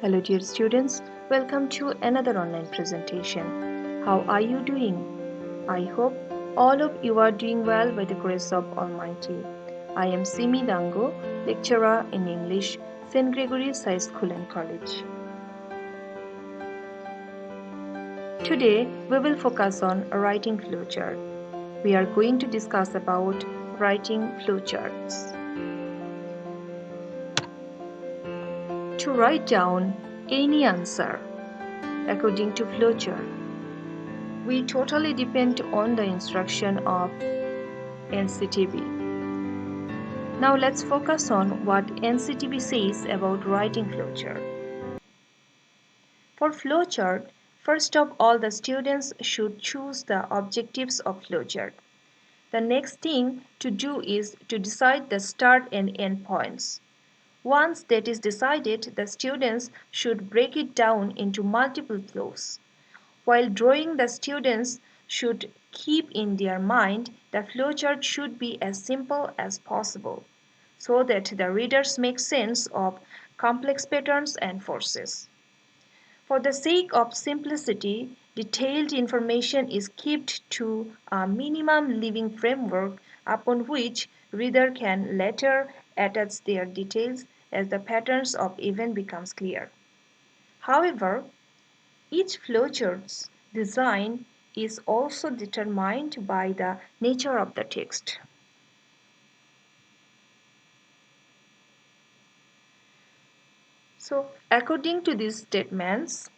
Hello dear students, welcome to another online presentation. How are you doing? I hope all of you are doing well by the grace of Almighty. I am Simi, lecturer in English, St. Gregory's High School and College. Today we will focus on writing flowchart. We are going to discuss about writing flowcharts. To write down any answer according to flowchart, we totally depend on the instruction of NCTB. Now let's focus on what NCTB says about writing flowchart. For flowchart, first of all the students should choose the objectives of flowchart. The next thing to do is to decide the start and end points. Once that is decided, the students should break it down into multiple flows. While drawing, the students should keep in their mind the flowchart should be as simple as possible, so that the readers make sense of complex patterns and forces. For the sake of simplicity, detailed information is kept to a minimum living framework upon which reader can later attach their details as the patterns of event becomes clear. However, each flowchart's design is also determined by the nature of the text. So, according to these statements,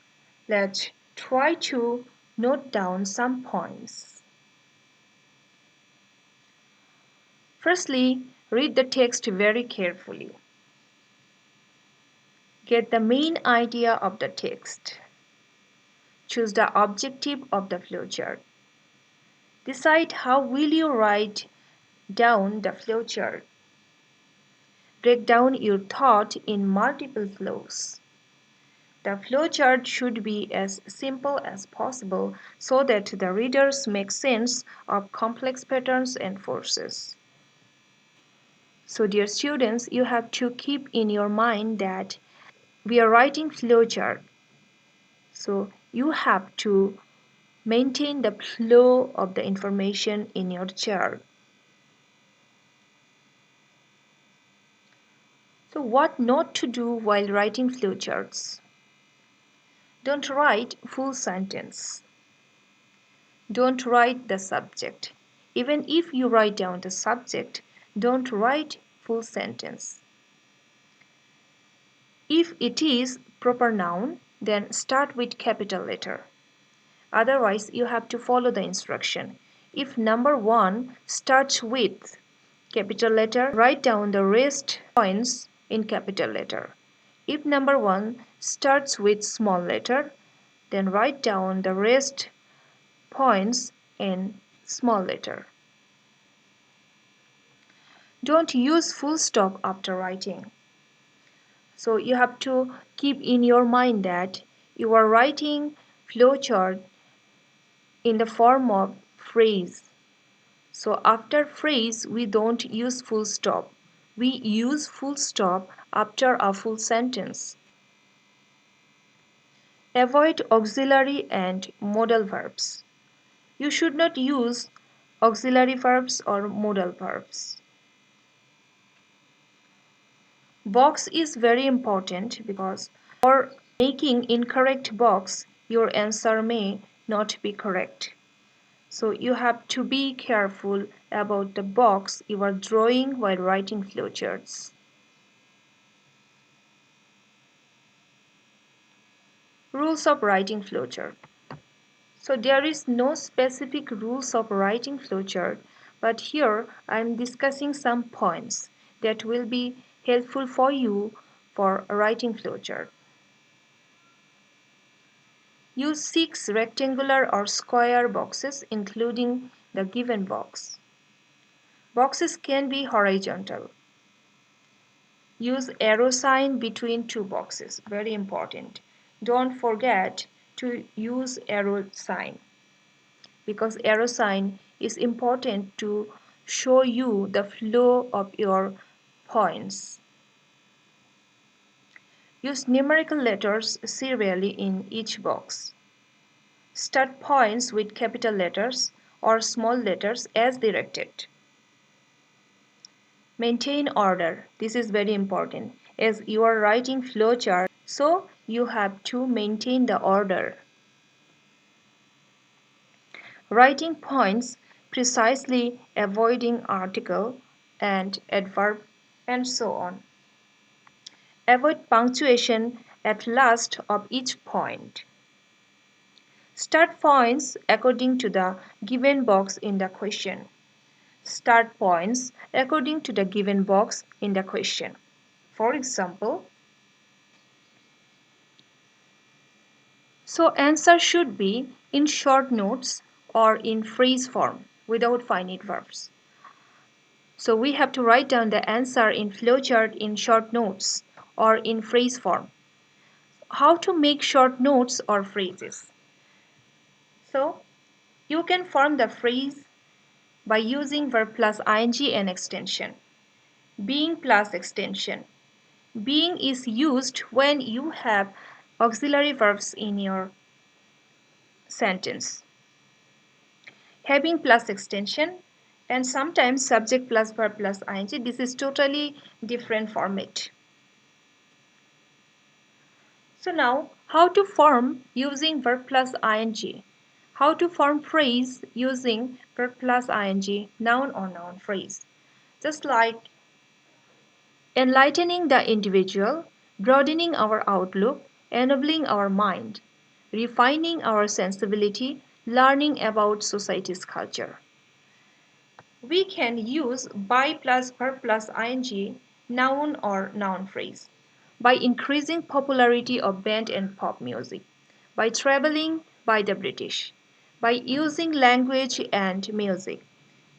let's try to note down some points. Firstly, read the text very carefully. Get the main idea of the text. Choose the objective of the flowchart. Decide how will you write down the flowchart. Break down your thought in multiple flows. The flowchart should be as simple as possible so that the readers make sense of complex patterns and forces. So dear students, you have to keep in your mind that we are writing flowchart. So you have to maintain the flow of the information in your chart. So what not to do while writing flowcharts? Don't write full sentence. Don't write the subject. Even if you write down the subject, don't write full sentence. If it is proper noun, then start with capital letter. Otherwise, you have to follow the instruction. If number 1 starts with capital letter, write down the rest points in capital letter. If number 1 starts with small letter, then write down the rest points in small letter. Don't use full stop after writing. So you have to keep in your mind that you are writing flowchart in the form of phrase. So after phrase we don't use full stop. We use full stop after a full sentence. Avoid auxiliary and modal verbs. You should not use auxiliary verbs or modal verbs. Box is very important because for making incorrect box, your answer may not be correct. So you have to be careful about the box you are drawing while writing flowcharts. Rules of writing flowchart. So there is no specific rules of writing flowchart, but here I am discussing some points that will be helpful for you for writing flowchart. Use 6 rectangular or square boxes including the given box. Boxes can be horizontal. Use arrow sign between 2 boxes, very important. Don't forget to use arrow sign because arrow sign is important to show you the flow of your points. Use numerical letters serially in each box. Start points with capital letters or small letters as directed. Maintain order. This is very important as you are writing flowchart, so you have to maintain the order. Writing points precisely, avoiding article and adverb and so on. Avoid punctuation at last of each point. Start points according to the given box in the question. Start points according to the given box in the question. For example, so answer should be in short notes or in phrase form without finite verbs. So we have to write down the answer in flowchart in short notes or in phrase form. How to make short notes or phrases? So you can form the phrase by using verb plus ing and extension. Being plus extension. Being is used when you have auxiliary verbs in your sentence. Having plus extension and sometimes subject plus verb plus ing. This is totally different format. So now, how to form using verb plus ing? How to form phrase using verb plus ing, noun or noun phrase? Just like enlightening the individual, broadening our outlook, ennobling our mind, refining our sensibility, learning about society's culture. We can use by plus verb plus ing, noun or noun phrase, by increasing popularity of band and pop music, by traveling by the British, by using language and music,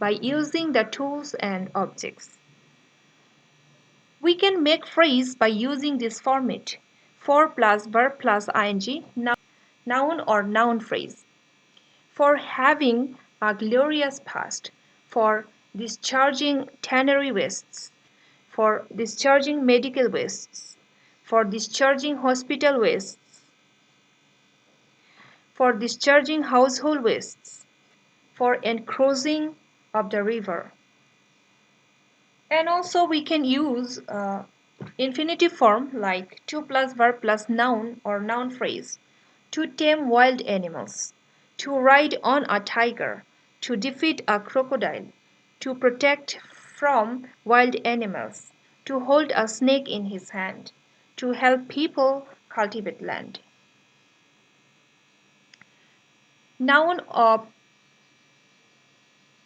by using the tools and objects. We can make phrase by using this format, for plus verb plus ing, noun or noun phrase. For having a glorious past, for discharging tannery wastes, for discharging medical wastes, for discharging hospital wastes, for discharging household wastes, for encroaching of the river. And also we can use infinitive form like to plus verb plus noun or noun phrase. To tame wild animals, to ride on a tiger, to defeat a crocodile, to protect from wild animals, to hold a snake in his hand, to help people cultivate land. Noun of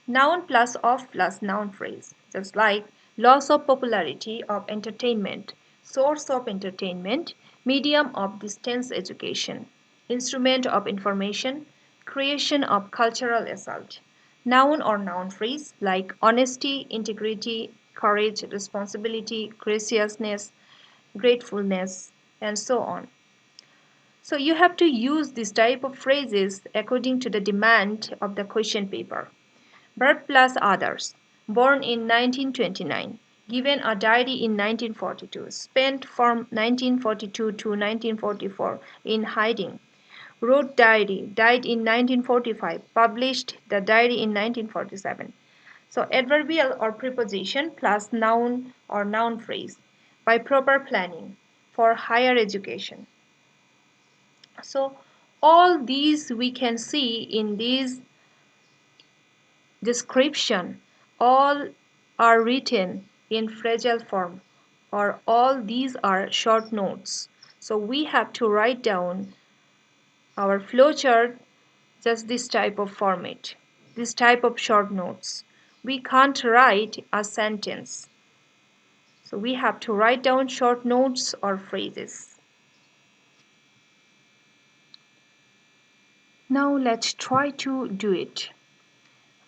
Noun plus of plus noun phrase, just like loss of popularity of entertainment, source of entertainment, medium of distance education, instrument of information, creation of cultural assault. Noun or noun phrase like honesty, integrity, courage, responsibility, graciousness, gratefulness, and so on. So you have to use this type of phrases according to the demand of the question paper. Birth plus others. Born in 1929. Given a diary in 1942. Spent from 1942 to 1944 in hiding. Wrote diary. Died in 1945. Published the diary in 1947. So adverbial or preposition plus noun or noun phrase. By proper planning. For higher education. So all these we can see in these description, all are written in fragile form or all these are short notes. So we have to write down our flowchart just this type of format, this type of short notes. We can't write a sentence. So we have to write down short notes or phrases. Now let's try to do it.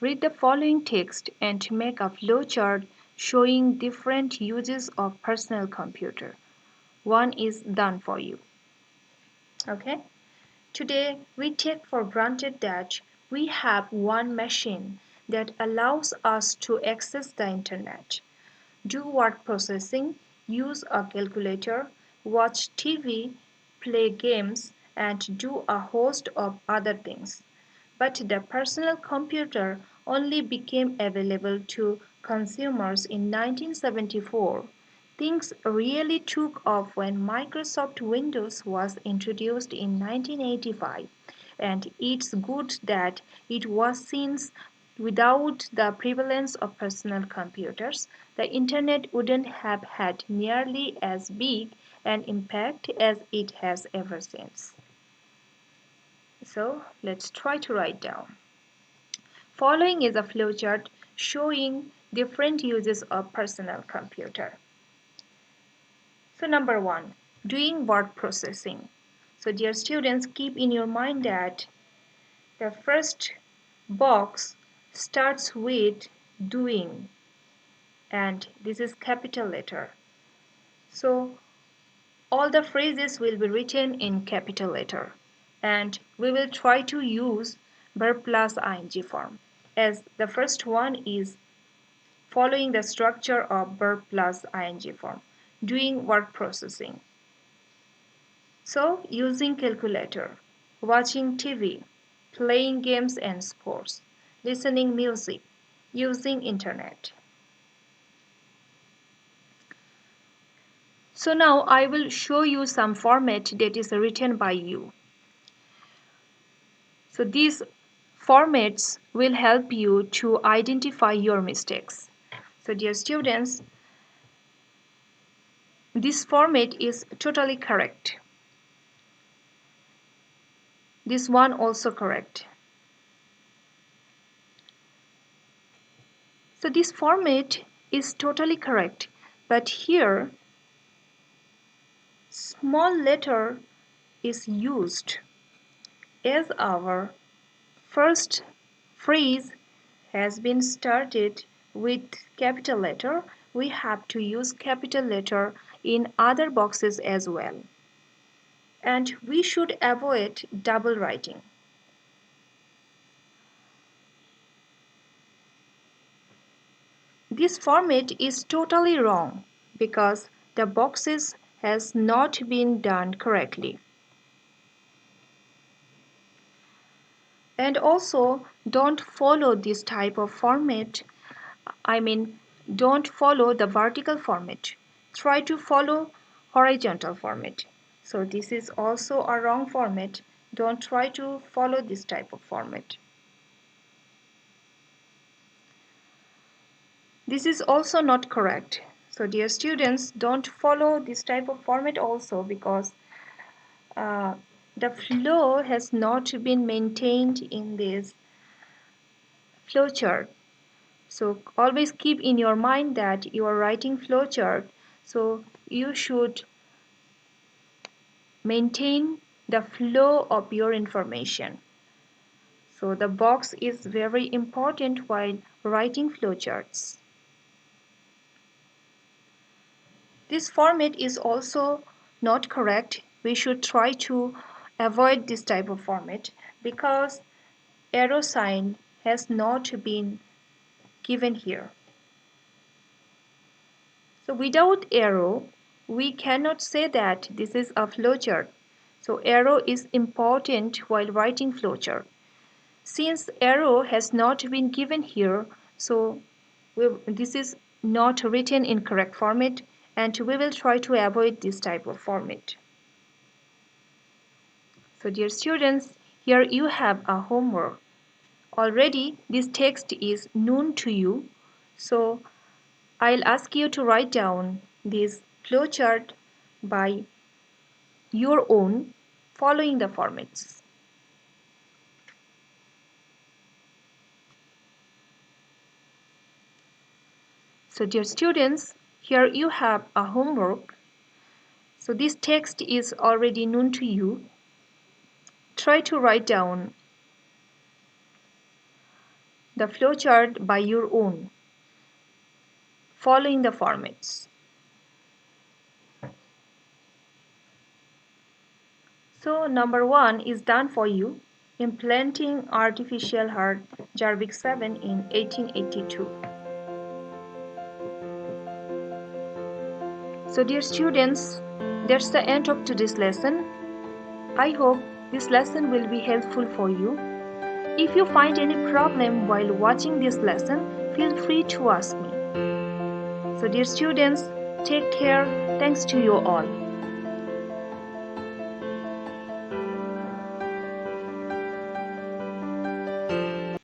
Read the following text and make a flowchart showing different uses of personal computer. One is done for you. Okay? Today we take for granted that we have one machine that allows us to access the internet, do word processing, use a calculator, watch TV, play games, and do a host of other things. But the personal computer only became available to consumers in 1974. Things really took off when Microsoft Windows was introduced in 1985, and it's good that it was since without the prevalence of personal computers, the Internet wouldn't have had nearly as big an impact as it has ever since. So let's try to write down. Following is a flowchart showing different uses of personal computer. So number one, doing word processing. So dear students, keep in your mind that the first box starts with doing and this is capital letter. So all the phrases will be written in capital letter and we will try to use verb plus ing form as the first one is following the structure of verb plus ing form, doing word processing. So using calculator, watching TV, playing games and sports, listening music, using internet. So now I will show you some format that is written by you. So these formats will help you to identify your mistakes. So dear students, this format is totally correct. This one also correct. So this format is totally correct, but here small letter is used as our first phrase has been started with capital letter. We have to use capital letter in other boxes as well. And we should avoid double writing. This format is totally wrong because the boxes has not been done correctly. And also don't follow this type of format. Don't follow the vertical format. Try to follow horizontal format. So this is also a wrong format. Don't try to follow this type of format. This is also not correct. So dear students, don't follow this type of format also because the flow has not been maintained in this flowchart. So always keep in your mind that you are writing flowchart. So you should maintain the flow of your information. So the box is very important while writing flowcharts. This format is also not correct. We should try to avoid this type of format because arrow sign has not been given here. So without arrow, we cannot say that this is a flowchart. So arrow is important while writing flowchart. Since arrow has not been given here, so this is not written in correct format and we will try to avoid this type of format. So dear students, here you have a homework. Already this text is known to you, so I'll ask you to write down this flowchart by your own following the formats. So dear students, here you have a homework. So this text is already known to you. Try to write down the flowchart by your own following the formats. So number 1 is done for you, implanting artificial heart Jarvik 7 in 1882. So dear students, That's the end of today's lesson. I hope this lesson will be helpful for you. If you find any problem while watching this lesson, feel free to ask me. So dear students, take care. Thanks to you all.